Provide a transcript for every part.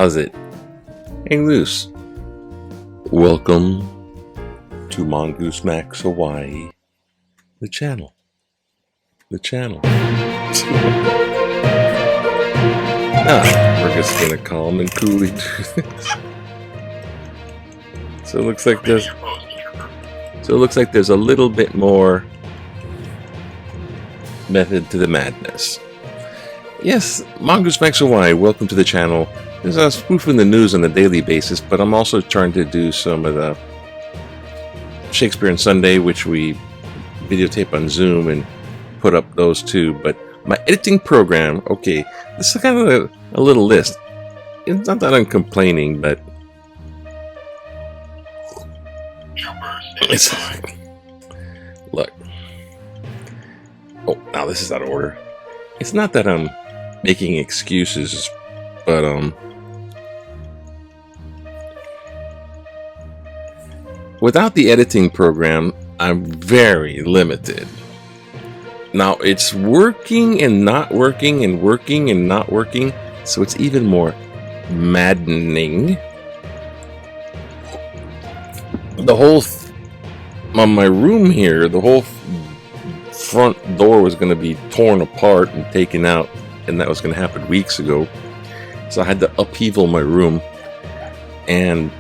How's it? Hang loose. Welcome to Mongoose Max Hawaii. The channel. We're just gonna calm and coolly do this. So it looks like there's a little bit more method to the madness. Yes, Mongoose Max Hawaii, welcome to the channel. There's a spoof in the news on a daily basis, but I'm also trying to do some of the Shakespeare and Sunday, which we videotape on Zoom and put up those too. But my editing program, okay, this is kind of a little list. It's not that I'm complaining, but it's, look. Oh, now this is out of order. It's not that I'm making excuses, but without the editing program, I'm very limited. Now it's working and not working and working and not working, so it's even more maddening. The whole on my room here, the whole front door was going to be torn apart and taken out, and that was going to happen weeks ago. So I had to upheaval my room, and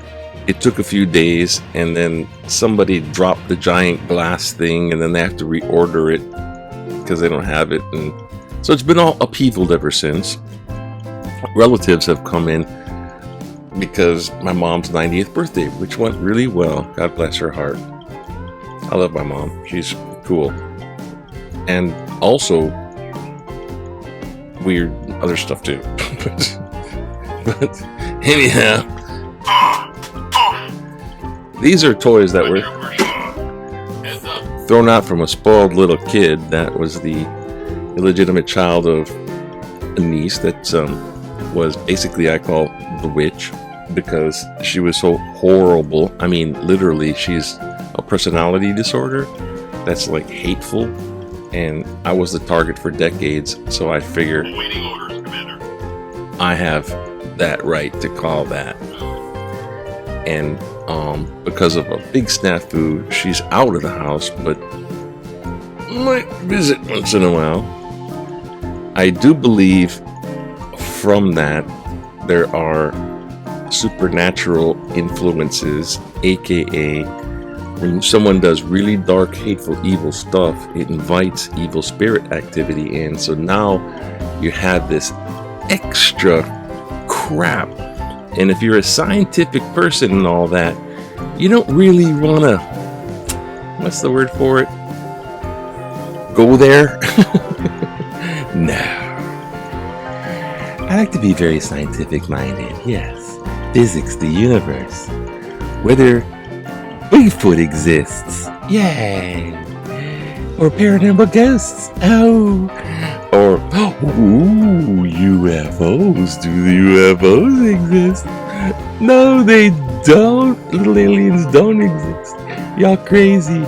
it took a few days, and then somebody dropped the giant glass thing, and then they have to reorder it because they don't have it, and so it's been all upheavaled ever since. Relatives have come in because my mom's 90th birthday, which went really well. God bless her heart. I love my mom. She's cool. And also weird other stuff too. but anyhow, these are toys that were thrown out from a spoiled little kid that was the illegitimate child of a niece that was basically, I call the witch, because she was so horrible. I mean, literally, she's a personality disorder that's like hateful, and I was the target for decades, so I figure I have that right to call that. And because of a big snafu, she's out of the house, but might visit once in a while. I do believe from that there are supernatural influences, aka when someone does really dark, hateful, evil stuff, it invites evil spirit activity in. So now you have this extra crap. And if you're a scientific person and all that, you don't really want to, what's the word for it? Go there? No. I like to be very scientific minded, yes. Physics, the universe. Whether Bigfoot exists, yay. Or paranormal ghosts, oh. Or, ooh, UFOs, do the UFOs exist? No, they don't. Little aliens don't exist. Y'all crazy.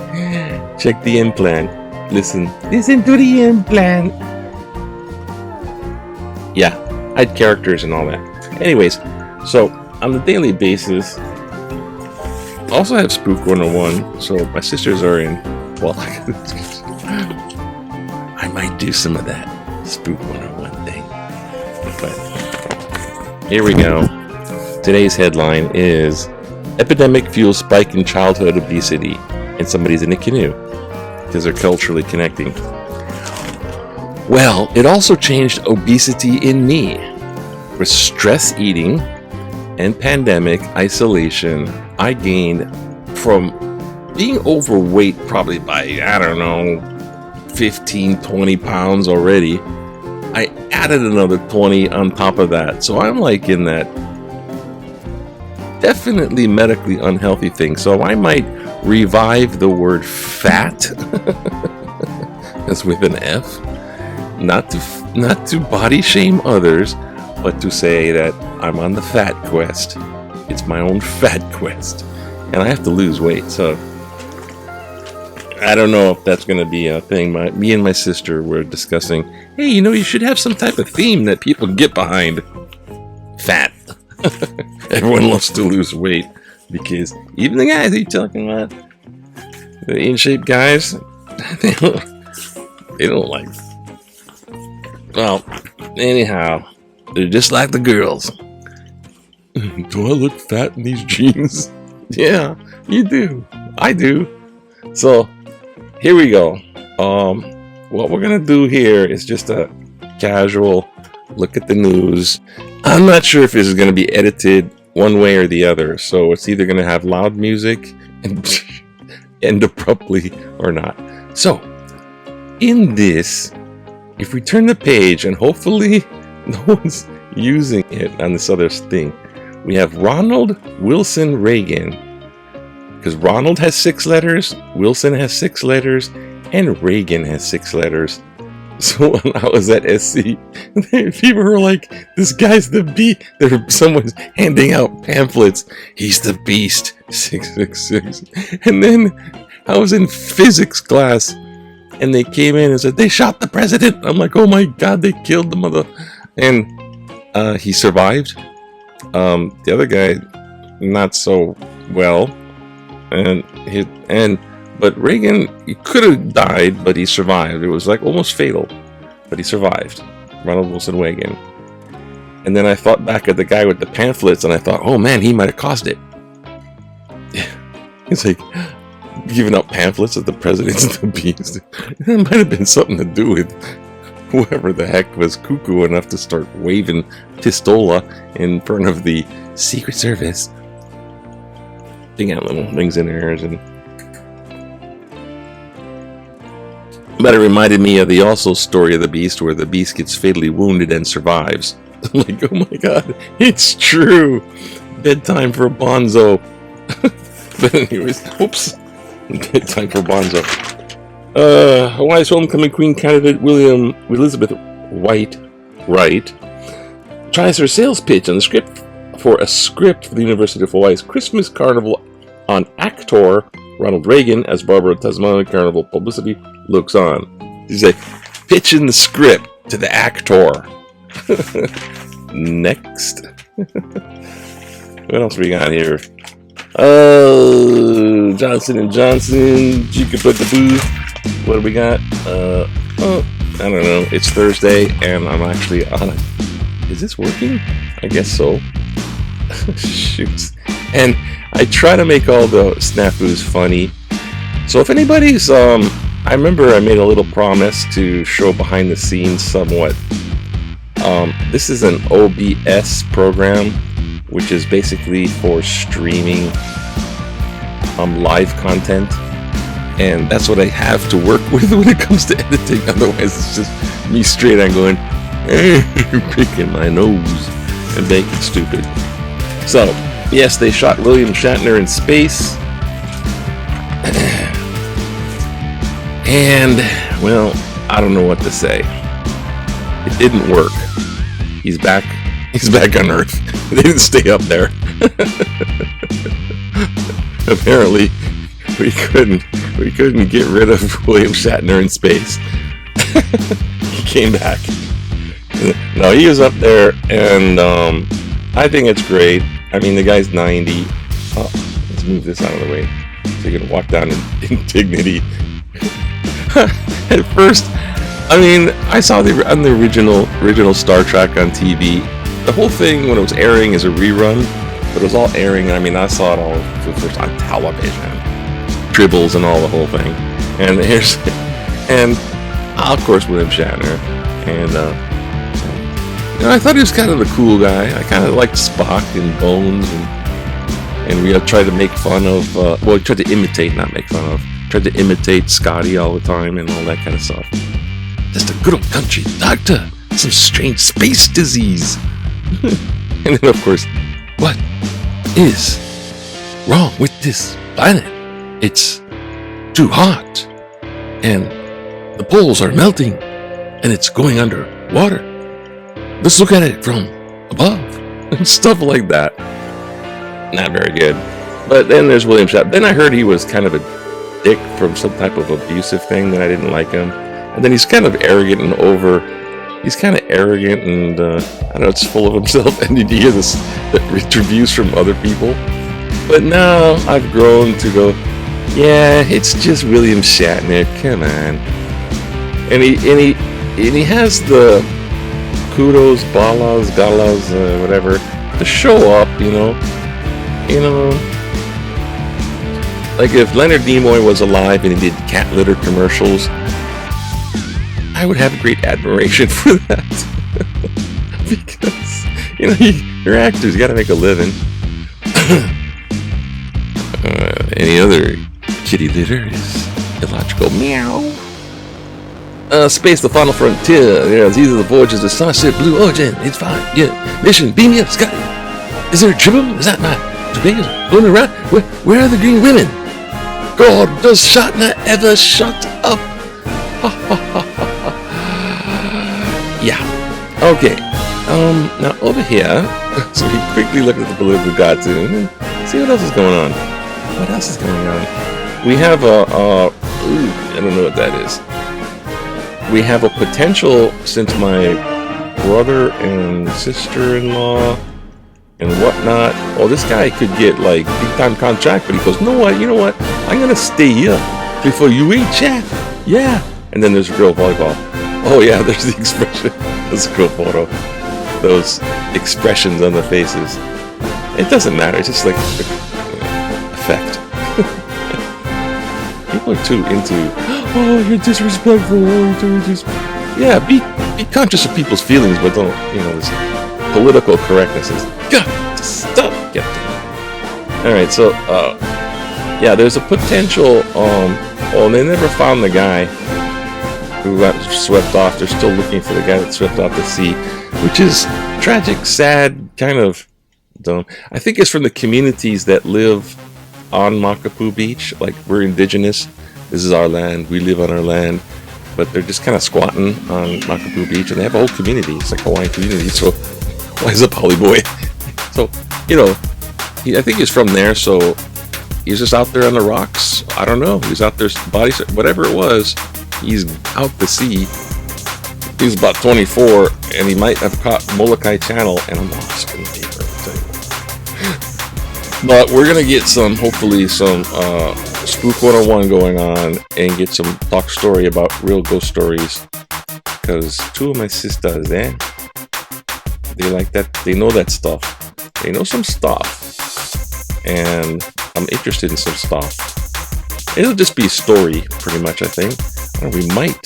Check the implant. Listen to the implant. Yeah, I had characters and all that. Anyways, so on a daily basis, I also have Spook 101, so my sisters are in, well, I might do some of that Spook 101 thing. But here we go. Today's headline is Epidemic Fuels Spike in Childhood Obesity, and somebody's in a canoe because they're culturally connecting. Well, it also changed obesity in me. With stress eating and pandemic isolation, I gained from being overweight probably by, I don't know, 15, 20 pounds already. I added another 20 on top of that. So I'm like in that definitely medically unhealthy thing. So I might revive the word fat as with an F. Not to body shame others, but to say that I'm on the fat quest. It's my own fat quest. And I have to lose weight, so I don't know if that's going to be a thing. Me and my sister were discussing, hey, you should have some type of theme that people get behind. Fat. Everyone loves to lose weight because even the guys that you're talking about, the in-shape guys, they don't like. Well, anyhow, they're just like the girls. Do I look fat in these jeans? Yeah, you do. I do. So, here we go. What we're gonna do here is just a casual look at the news. I'm not sure if this is gonna be edited one way or the other, so it's either gonna have loud music and end abruptly or not. So, in this, if we turn the page, and hopefully no one's using it on this other thing, we have Ronald Wilson Reagan. Because Ronald has 6 letters, Wilson has 6 letters, and Reagan has 6 letters. So when I was at SC, people were like, this guy's the beast. Someone's handing out pamphlets. He's the beast. 666. And then I was in physics class, and they came in and said, they shot the president. I'm like, oh my God, they killed the mother. And he survived. The other guy, not so well. But Reagan, he could have died, but he survived. It was like almost fatal, but he survived. Ronald Wilson Reagan. And then I thought back at the guy with the pamphlets, and I thought, oh man, he might have caused it. He's like giving out pamphlets that the president's the beast. It might have been something to do with whoever the heck was cuckoo enough to start waving pistola in front of the Secret Service. They got little things in there, but it reminded me of the also story of the beast, where the beast gets fatally wounded and survives. I'm like, oh my God, it's true. Bedtime for Bonzo. But anyways, oops. Bedtime for Bonzo. Hawaii's homecoming queen candidate Elizabeth White tries her sales pitch on the script for the University of Hawaii's Christmas Carnival on actor Ronald Reagan as Barbara Tasman. Carnival publicity looks on. He's like, pitching the script to the actor. Next. What else we got here? Johnson & Johnson, Jikabugaboo. What do we got? I don't know. It's Thursday, and I'm actually on it. Is this working? I guess so. Shoots. And I try to make all the snafus funny. So if anybody's, I remember I made a little promise to show behind the scenes somewhat. This is an OBS program, which is basically for streaming live content. And that's what I have to work with when it comes to editing. Otherwise, it's just me straight on going, picking my nose and making stupid. So, yes, they shot William Shatner in space. And, well, I don't know what to say. It didn't work. He's back on Earth. They didn't stay up there. Apparently, we couldn't get rid of William Shatner in space. He came back. No, he was up there, and I think it's great. I mean, the guy's 90. Oh, let's move this out of the way so you can walk down in dignity. At first, I mean, I saw on the original Star Trek on TV. The whole thing when it was airing is a rerun, but it was all airing. I mean, I saw it all for the first time on television, dribbles and all the whole thing. And of course William Shatner, and I thought he was kind of the cool guy. I kind of liked Spock and Bones, and we tried to make fun of. Well, he tried to imitate, not make fun of. Tried to imitate Scotty all the time and all that kind of stuff. Just a good old country doctor. Some strange space disease. And then, of course, what is wrong with this planet? It's too hot. And the poles are melting. And it's going under water. Let's look at it from above. And stuff like that. Not very good. But then there's William Shatner. Then I heard he was kind of a dick from some type of abusive thing that I didn't like him. And then he's kind of arrogant and he's kind of arrogant and I don't know, it's full of himself. And you hear this reviews from other people. But now I've grown to go, yeah, it's just William Shatner. Come on. And he has the kudos, balas, galas, whatever, to show up, you know. Like if Leonard Nimoy was alive and he did cat litter commercials, I would have great admiration for that. Because, you know, you're actors, you gotta make a living. Any other kitty litter is illogical. Meow. Space, the final frontier. Yeah, these are the voyages of Starship Blue Origin. It's fine. Yeah. Mission, beam me up, Scotty. Is there a triple? Is that my Tobago's going around? Where are the green women? God, does Shatner ever shut up? Yeah. Okay. Now over here, so we quickly look at the political cartoon and see what else is going on. What else is going on? We have I don't know what that is. We have a potential, since my brother and sister-in-law and whatnot. Oh, this guy could get like big-time contract, but he goes, you know what? I'm gonna stay here before you eat, yeah. And then there's a girl volleyball. Oh yeah, there's the expression. That's a cool photo. Those expressions on the faces. It doesn't matter. It's just like effect. People are too into, oh, you're disrespectful. Yeah, be conscious of people's feelings, but don't, this political correctness is, God, just stop. Get it. All right, so, yeah, there's a potential, they never found the guy who got swept off. They're still looking for the guy that swept off the sea, which is tragic, sad, kind of dumb. I think it's from the communities that live on Makapu Beach. Like, we're indigenous. This is our land. We live on our land. But they're just kind of squatting on Makapu Beach, and they have a whole community. It's like a Hawaiian community. So, why is up, Holly Boy? So, I think he's from there. So, he's just out there on the rocks. I don't know. He's out there, whatever it was. He's out to sea. He's about 24, and he might have caught Molokai Channel, and I'm lost in the paper. But we're gonna get hopefully some Spook 101 going on, and get some talk story about real ghost stories. Because two of my sisters, they like that. They know that stuff. They know some stuff, and I'm interested in some stuff. It'll just be a story, pretty much. I think. We might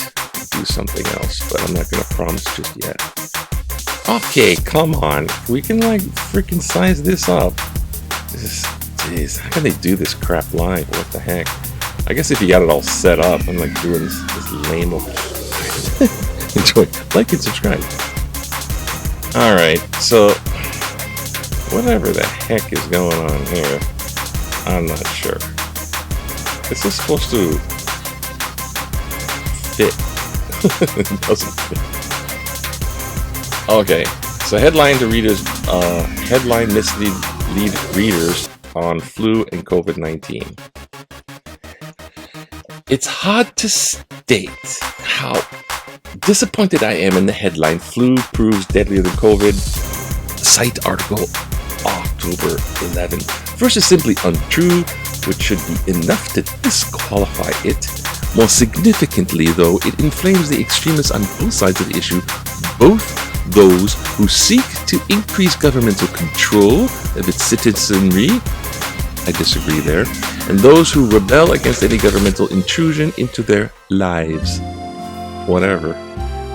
do something else, but I'm not gonna promise just yet. Okay, come on. We can freaking size this up. Jeez, how can they do this crap live? What the heck? I guess if you got it all set up, I'm doing this lame old. Enjoy, like and subscribe. Alright, so whatever the heck is going on here, I'm not sure. Is this supposed to fit? It doesn't fit. Okay, so headline to readers, headline mislead readers on flu and COVID-19. It's hard to state how disappointed I am in the headline, Flu Proves Deadlier Than COVID, site article October 11th. First is simply untrue, which should be enough to disqualify it. More significantly, though, it inflames the extremists on both sides of the issue, both those who seek to increase governmental control of its citizenry, I disagree there, and those who rebel against any governmental intrusion into their lives. Whatever.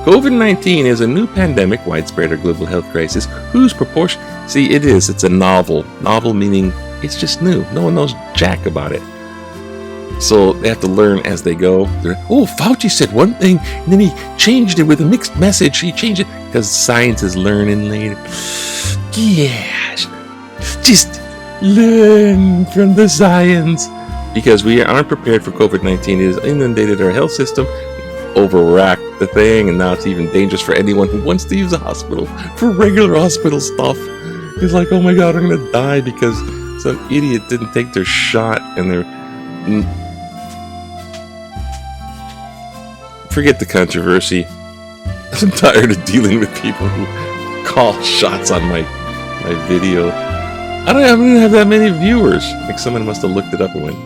COVID-19 is a new pandemic, widespread or global health crisis, whose proportion... See, it's a novel. Novel meaning it's just new. No one knows jack about it. So they have to learn as they go. Fauci said one thing, and then he changed it with a mixed message. He changed it because science is learning later. Yes, just learn from the science. Because we aren't prepared for COVID-19. It has inundated our health system, overracked the thing, and now it's even dangerous for anyone who wants to use a hospital for regular hospital stuff. It's like, oh my God, I'm going to die because some idiot didn't take their shot and they're... Forget the controversy. I'm tired of dealing with people who call shots on my video. I don't even have that many viewers. Like someone must have looked it up and went,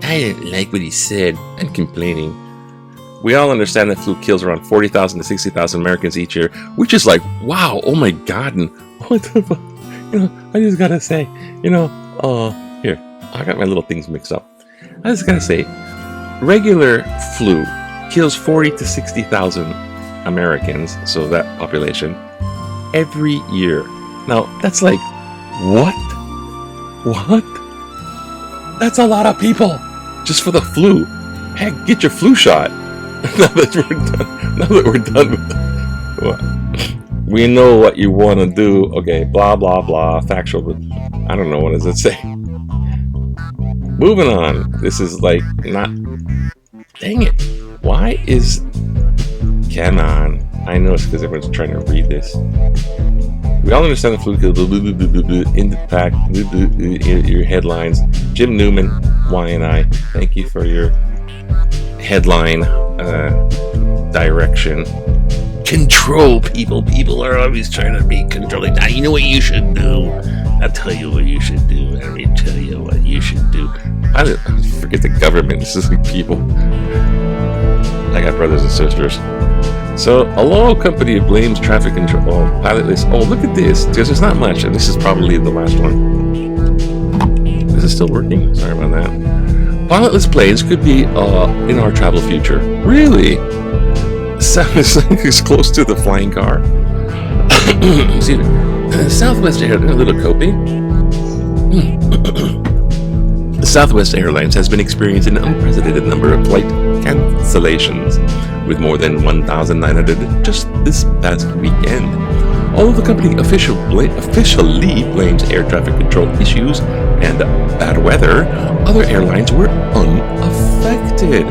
I didn't like what he said. I'm complaining. We all understand that flu kills around 40,000 to 60,000 Americans each year, which is like, wow, oh my God. And what the fuck? I just gotta say, here, I got my little things mixed up. I just gotta say, regular flu kills 40 to 60,000 Americans, so that population, every year. Now, that's like, what? What? That's a lot of people just for the flu. Heck, get your flu shot. Now that we're done with well, we know what you want to do. Okay, blah, blah, blah, factual, but I don't know, what does it say? Moving on. This is like not... Dang it. Why is... Come on. I know it's because everyone's trying to read this. We all understand the flu impact, your headlines. Jim Newman, Y&I, thank you for your headline direction. Control people. People are always trying to be controlling. Now, you know what you should do? I'll tell you what you should do. Let me tell you what you should do. I forget the government. This is like people. I got brothers and sisters. So, a law company blames traffic control pilot list. Oh, look at this. Because there's not much, and this is probably the last one. Is it still working? Sorry about that. Pilotless planes could be in our travel future. Really? It's close to the flying car. Excuse me. Southwest Airlines, a little coping. Southwest Airlines has been experiencing an unprecedented number of flight cancellations, with more than 1,900 just this past weekend. Although the company officially blames air traffic control issues and bad weather, other airlines were unaffected.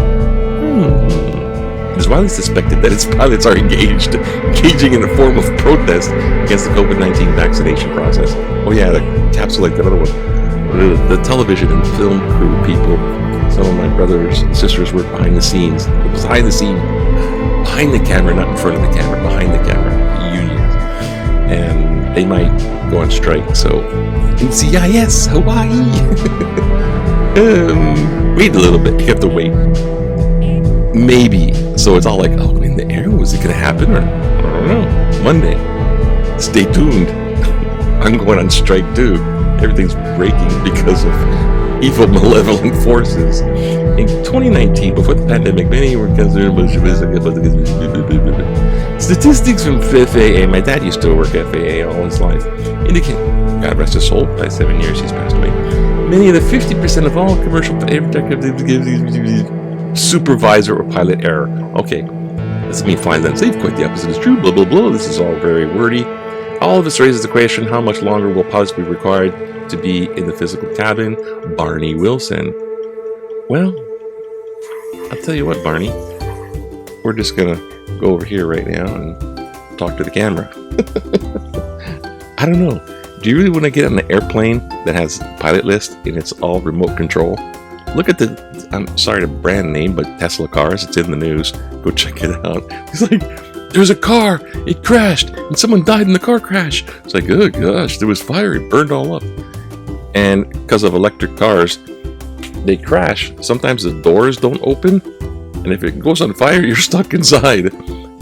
It is widely suspected that its pilots are engaging in a form of protest against the COVID-19 vaccination process. Oh yeah, the capsule like that other one. The television and film crew people, some of my brothers and sisters work behind the scenes. It was behind the camera, not in front of the camera, behind the camera, unions. And they might go on strike, so NCIS, Hawaii. Wait a little bit, you have to wait. Maybe. So it's all like, oh, in the air, was it going to happen? Or, I don't know, Monday. Stay tuned. I'm going on strike too. Everything's breaking because of evil, malevolent forces. In 2019, before the pandemic, many were concerned about statistics from FAA. My dad used to work at FAA all his life. Indicate, God rest his soul, by 7 years he's passed away. Many of the 50% of all commercial air supervisor or pilot error. Okay, this means flying unsafe. Quite the opposite is true. Blah blah blah. This is all very wordy. All of this raises the question: how much longer will pilots be required to be in the physical cabin? Barney Wilson. Well, I'll tell you what, Barney. We're just gonna go over here right now and talk to the camera. I don't know. Do you really want to get on an airplane that has pilot list and it's all remote control? Look at the, I'm sorry the brand name, but Tesla cars, it's in the news. Go check it out. It's like, there's a car, it crashed, and someone died in the car crash. It's like, oh gosh, there was fire, it burned all up. And because of electric cars, they crash. Sometimes the doors don't open, and if it goes on fire, you're stuck inside.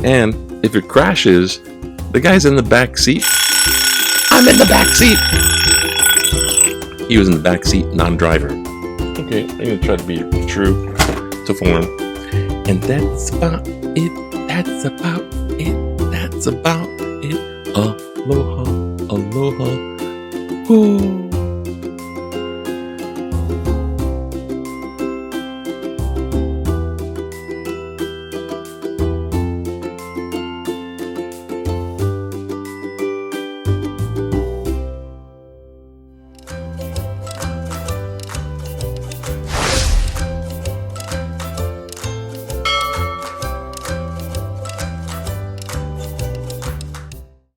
And if it crashes, the guy's in the back seat. I'm in the back seat. He was in the back seat, non-driver. Okay, I'm gonna try to be true to form. And that's about it. That's about it. That's about it. Aloha, aloha. Whoa.